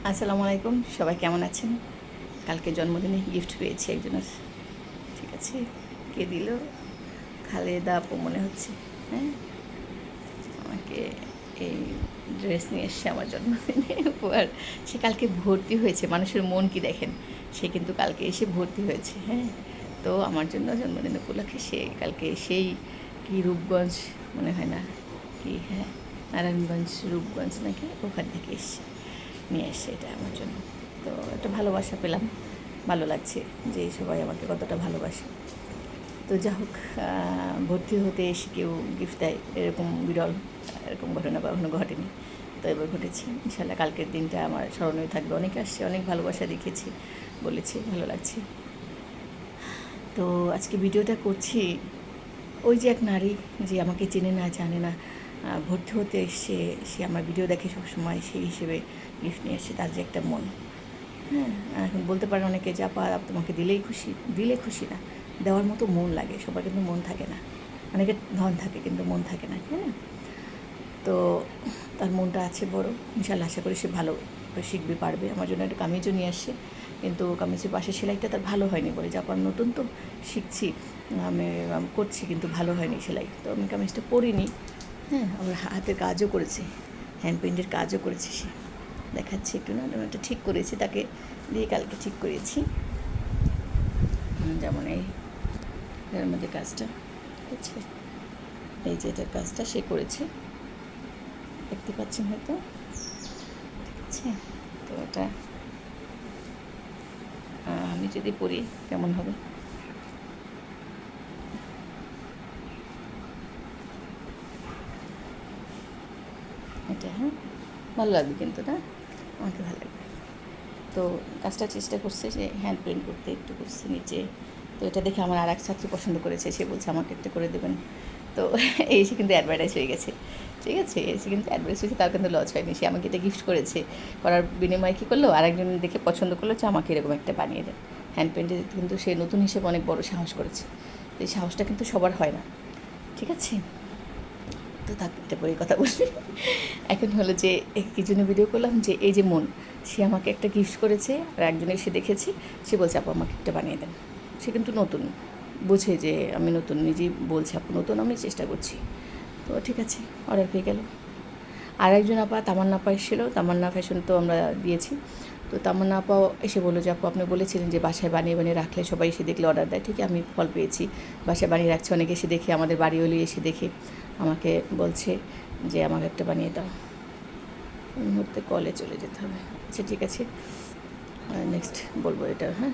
আসসালামু আলাইকুম, সবাই কেমন আছেন? কালকে জন্মদিনে গিফট পেয়েছি একজনের। ঠিক আছে, কে দিল? খালেদা আপু মনে হচ্ছে। হ্যাঁ, আমাকে এই ড্রেস নিয়ে এসছে আমার জন্মদিনে উপহার। সে কালকে ভর্তি হয়েছে, মানুষের মন কি দেখেন। সে কিন্তু কালকে এসে ভর্তি হয়েছে। হ্যাঁ, তো আমার জন্য জন্মদিন উপলক্ষে সে কালকে সেই কি রূপগঞ্জ মনে হয় না কি, হ্যাঁ নারায়ণগঞ্জ রূপগঞ্জ নাকি ওখান থেকে এসছে, নিয়ে এসছে এটা আমার জন্য। তো একটা ভালোবাসা পেলাম, ভালো লাগছে যে সবাই আমাকে কতটা ভালোবাসে। তো যা হোক, ভর্তি হতে এসে কেউ গিফট দেয় এরকম বিরল, এরকম ঘটনা কখনো ঘটেনি। তো এবার ঘটেছে। ইনশাল্লাহ কালকের দিনটা আমার স্মরণীয় থাকবে। অনেকে আসছে, অনেক ভালোবাসা দেখিয়েছি, বলেছি, ভালো লাগছে। তো আজকে ভিডিওটা করছি, ওই যে এক নারী যে আমাকে চেনে না জানে না, ভর্তি হতে এসছে, সে আমার ভিডিও দেখে সবসময়, সেই হিসেবে গিফট নিয়ে এসছে, তার যে একটা মন। হ্যাঁ, এখন বলতে পারেন অনেকে যে আপা তোমাকে দিলেই খুশি, দিলে খুশি না, দেওয়ার মতো মন লাগে। সবার কিন্তু মন থাকে না, অনেকের ধন থাকে কিন্তু মন থাকে না, তাই না? তো তার মনটা আছে বড়, ইনশাল্লাহ আশা করি সে ভালো শিখবে, পারবে। আমার জন্য একটা কামিজও নিয়ে আসছে, কিন্তু কামিজের পাশে সেলাইটা তার ভালো হয়নি বলে, যে আপনার নতুন তো শিখছি, আমি করছি কিন্তু ভালো হয়নি সেলাই, তো আমি কামিজটা পরিনি। হ্যাঁ, আমার হাতের কাজও করেছে, হ্যান্ড পেইন্টের কাজও করেছে সে, দেখাচ্ছি একটু না, আমি একটা ঠিক করেছি, তাকে দিয়ে কালকে ঠিক করেছি। যেমন এর মধ্যে কাজটা, ঠিক আছে, এই যে এটার কাজটা সে করেছে, দেখতে পাচ্ছেন হয়তো, ঠিক আছে। তো এটা আমি যদি পড়ি কেমন হবে, এটা, হ্যাঁ ভালো লাগবে কিন্তু, না আমাকে ভালো লাগবে। তো কাজটা চেষ্টা করছে যে হ্যান্ড প্রিন্ট করতে, একটু করছে নিচে। তো এটা দেখে আমার আর এক ছাত্রী পছন্দ করেছে, সে বলছে আমাকে একটা করে দেবেন। তো এই সে কিন্তু অ্যাডভার্টাইজ হয়ে গেছে, ঠিক আছে, এসে কিন্তু অ্যাডভার্টাইজ হয়েছে, তার কিন্তু লস হয়নি। সে আমাকে এটা গিফট করেছে, করার বিনিময়ে কী করলো, আরেকজন দেখে পছন্দ করলো যে আমাকে এরকম একটা বানিয়ে দেন হ্যান্ড পেন্টে। কিন্তু সে নতুন হিসেবে অনেক বড় সাহস করেছে। তো এই সাহসটা কিন্তু সবার হয় না, ঠিক আছে। তো থাক, এটা পরে কথা বলি। এখন হলো যে কী জন্য ভিডিও করলাম, যে এই যে মন, সে আমাকে একটা গিফট করেছে, আর একজন এসে দেখেছি, সে বলছে আপু আমাকে একটা বানিয়ে দেন। সে কিন্তু নতুন, বুঝে যে আমি নতুন, নিজেই বলছে আপু নতুন, আমি চেষ্টা করছি। তো ঠিক আছে, অর্ডার পেয়ে গেল। আর একজন আপা, তামান্না আপা এসেছিলো, তামান্না ফ্যাশন তো আমরা দিয়েছি। তো তামান্না আপাও এসে বললো যে আপু আপনি বলেছিলেন যে বাসায় বানিয়ে বানিয়ে রাখলে সবাই এসে দেখলে অর্ডার দেয়, ঠিক আমি ফল পেয়েছি, বাসায় বানিয়ে রাখছে, অনেকে এসে দেখে, আমাদের বাড়ি হলে এসে দেখে আমাকে বলছে যে আমাকে একটা বানিয়ে দাও। এই মুহূর্তে কলে চলে যেতে হবে। আচ্ছা ঠিক আছে, নেক্সট বলবো এটা, হ্যাঁ।